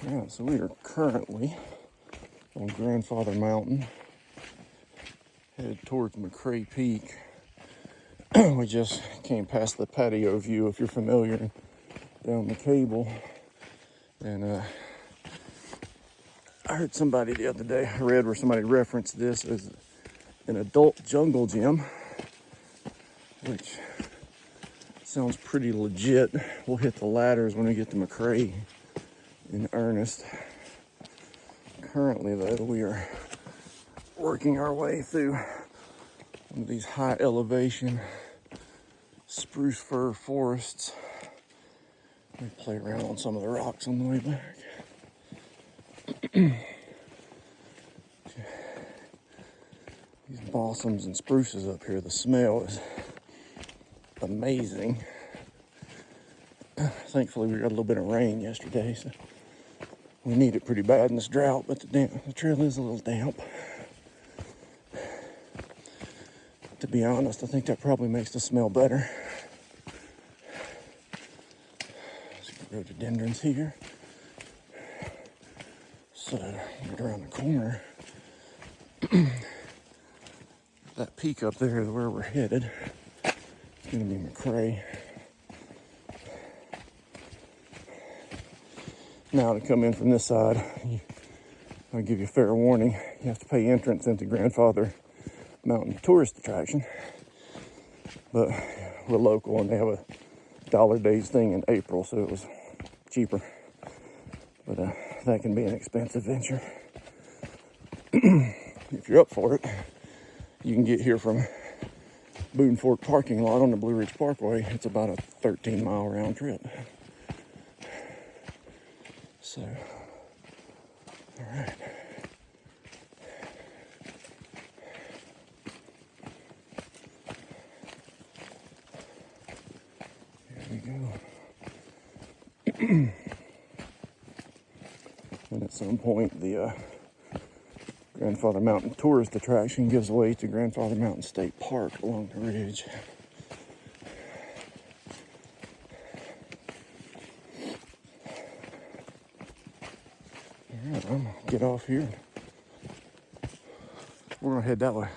Alright, so we are currently on Grandfather Mountain, headed towards Macrea Peak. We just came past the patio view, if you're familiar, down the cable. And I heard somebody the other day, I read where somebody referenced this as an adult jungle gym, which sounds pretty legit. We'll hit the ladders when we get to Macrea in earnest. Currently, though, we are working our way through one of these high elevation spruce fir forests. We play around on some of the rocks on the way back. These balsams and spruces up here, the smell is amazing. Thankfully, we got a little bit of rain yesterday, so we need it pretty bad in this drought, but the trail is a little damp. To be honest, I think that probably makes the smell better. Rhododendrons here. So, get around the corner. That peak up there is where we're headed. It's going to be Macrea. Now, to come in from this side, I'll give you a fair warning. You have to pay entrance into Grandfather Mountain tourist attraction. But we're local and they have a $1 days thing in April, so it was cheaper. But that can be an expensive venture. If you're up for it, you can get here from Boone Fork parking lot on the Blue Ridge Parkway. It's about a 13-mile round trip. So, all right. Here we go. And at some point, the Grandfather Mountain tourist attraction gives way to Grandfather Mountain State Park along the ridge. All right, I'm gonna get off here. We're gonna head that way.